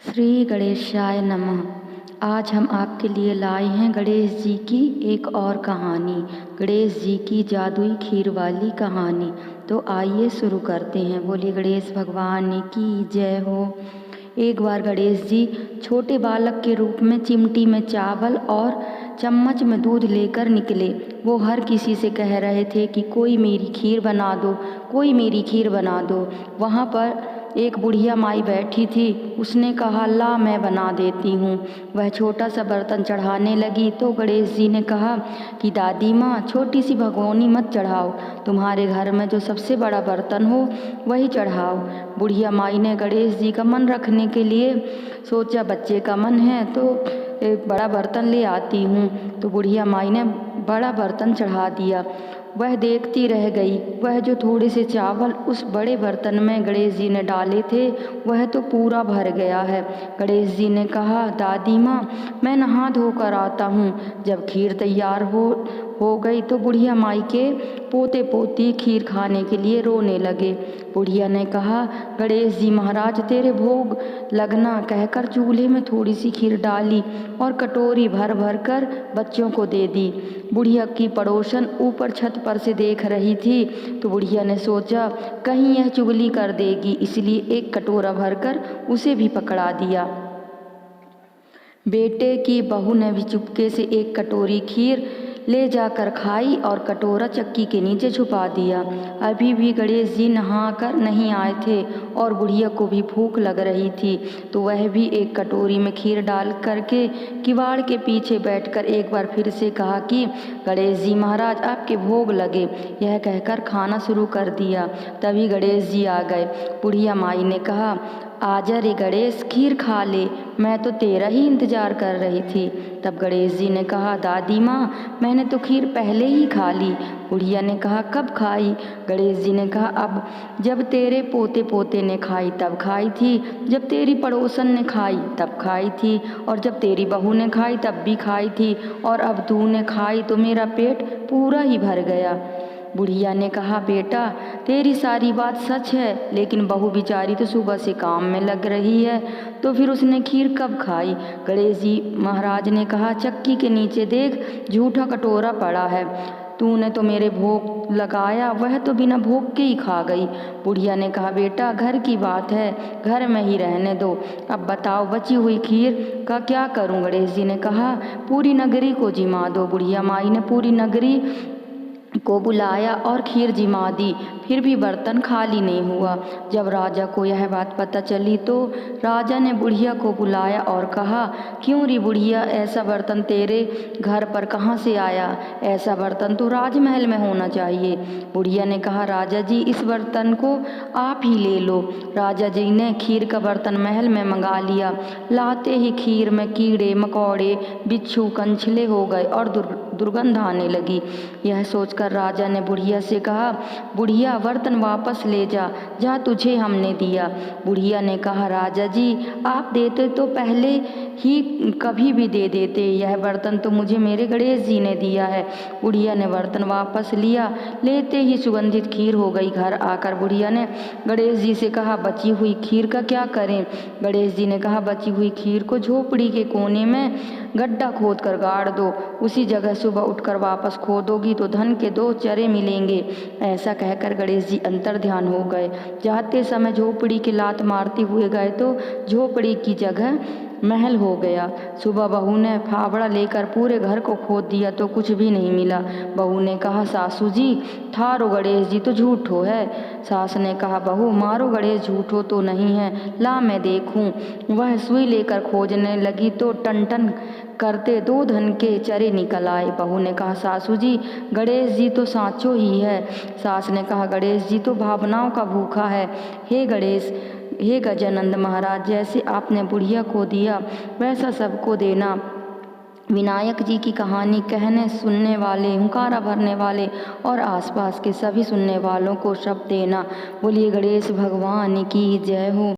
श्री गणेशाय नमः। आज हम आपके लिए लाए हैं गणेश जी की एक और कहानी, गणेश जी की जादुई खीर वाली कहानी। तो आइए शुरू करते हैं। बोलिए गणेश भगवान की जय हो। एक बार गणेश जी छोटे बालक के रूप में चिमटी में चावल और चम्मच में दूध लेकर निकले। वो हर किसी से कह रहे थे कि कोई मेरी खीर बना दो, कोई मेरी खीर बना दो। वहाँ पर एक बुढ़िया माई बैठी थी। उसने कहा, ला मैं बना देती हूँ। वह छोटा सा बर्तन चढ़ाने लगी तो गणेश जी ने कहा कि दादी माँ, छोटी सी भगोनी मत चढ़ाओ, तुम्हारे घर में जो सबसे बड़ा बर्तन हो वही चढ़ाओ। बुढ़िया माई ने गणेश जी का मन रखने के लिए सोचा, बच्चे का मन है तो एक बड़ा बर्तन ले आती हूँ। तो बुढ़िया माई ने बड़ा बर्तन चढ़ा दिया। वह देखती रह गई। वह जो थोड़े से चावल उस बड़े बर्तन में गणेश जी ने डाले थे वह तो पूरा भर गया है। गणेश जी ने कहा, दादी माँ, मैं नहा धोकर आता हूँ। जब खीर तैयार हो गई तो बुढ़िया माई के पोते पोती खीर खाने के लिए रोने लगे। बुढ़िया ने कहा, गणेश जी महाराज, तेरे भोग लगना कहकर चूल्हे में थोड़ी सी खीर डाली और कटोरी भर भर कर बच्चों को दे दी। बुढ़िया की पड़ोसन ऊपर छत पर से देख रही थी तो बुढ़िया ने सोचा, कहीं यह चुगली कर देगी, इसलिए एक कटोरा भरकर उसे भी पकड़ा दिया। बेटे की बहू ने भी चुपके से एक कटोरी खीर ले जाकर खाई और कटोरा चक्की के नीचे छुपा दिया। अभी भी गणेश जी नहाकर नहीं आए थे और बुढ़िया को भी भूख लग रही थी, तो वह भी एक कटोरी में खीर डाल करके किवाड़ के पीछे बैठकर एक बार फिर से कहा कि गणेश जी महाराज, आपके भोग लगे। यह कहकर खाना शुरू कर दिया। तभी गणेश जी आ गए। बुढ़िया माई ने कहा, आजा रे गणेश, खीर खा ले, मैं तो तेरा ही इंतजार कर रही थी। तब गणेश जी ने कहा, दादी माँ, मैंने तो खीर पहले ही खा ली। बुढ़िया ने कहा, कब खाई? गणेश जी ने कहा, अब जब तेरे पोते पोते ने खाई तब खाई थी, जब तेरी पड़ोसन ने खाई तब खाई थी, और जब तेरी बहू ने खाई तब भी खाई थी, और अब तूने खाई तो मेरा पेट पूरा ही भर गया। बुढ़िया ने कहा, बेटा, तेरी सारी बात सच है, लेकिन बहू बेचारी तो सुबह से काम में लग रही है, तो फिर उसने खीर कब खाई? गणेश जी महाराज ने कहा, चक्की के नीचे देख, झूठा कटोरा पड़ा है। तूने तो मेरे भोग लगाया, वह तो बिना भोग के ही खा गई। बुढ़िया ने कहा, बेटा, घर की बात है, घर में ही रहने दो। अब बताओ, बची हुई खीर का क्या करूं? गणेश जी ने कहा, पूरी नगरी को जिमा दो। बुढ़िया माई ने पूरी नगरी को बुलाया और खीर जिमा दी, फिर भी बर्तन खाली नहीं हुआ। जब राजा को यह बात पता चली तो राजा ने बुढ़िया को बुलाया और कहा, क्यों री बुढ़िया, ऐसा बर्तन तेरे घर पर कहाँ से आया? ऐसा बर्तन तो राजमहल में होना चाहिए। बुढ़िया ने कहा, राजा जी, इस बर्तन को आप ही ले लो। राजा जी ने खीर का बर्तन महल में मंगा लिया। लाते ही खीर में कीड़े मकोड़े, बिच्छू, कंछले हो गए और दुर्गंध आने लगी। यह सोचकर राजा ने बुढ़िया से कहा, बुढ़िया, बर्तन वापस ले जा, जा तुझे हमने दिया। बुढ़िया ने कहा, राजा जी, आप देते तो पहले ही कभी भी दे देते, यह बर्तन तो मुझे मेरे गणेश जी ने दिया है। बुढ़िया ने बर्तन वापस लिया। लेते ही सुगंधित खीर हो गई। घर आकर बुढ़िया ने गणेश जी से कहा, बची हुई खीर का क्या करें? गणेश जी ने कहा, बची हुई खीर को झोपड़ी के कोने में गड्ढा खोद कर गाड़ दो, उसी जगह सुबह उठकर वापस खोदोगी तो धन के 2 चरे मिलेंगे। ऐसा कहकर गणेश जी अंतर ध्यान हो गए। जाते समय झोपड़ी की लात मारते हुए गए तो झोपड़ी की जगह महल हो गया। सुबह बहू ने फावड़ा लेकर पूरे घर को खोद दिया तो कुछ भी नहीं मिला। बहू ने कहा, सासू जी, थारो गणेश जी तो झूठो है। सास ने कहा, बहू, मारो गणेश झूठो तो नहीं है, ला मैं देखूं। वह सुई लेकर खोजने लगी तो टन टन करते 2 धन के चरे निकल आए। बहू ने कहा, सासू जी, गणेश जी तो सांचो ही है। सास ने कहा, गणेश जी तो भावनाओं का भूखा है। हे गजानंद महाराज, जैसे आपने बुढ़िया को दिया वैसा सबको देना। विनायक जी की कहानी कहने सुनने वाले, हुंकारा भरने वाले और आसपास के सभी सुनने वालों को शब्द देना। बोलिए गणेश भगवान की जय हो।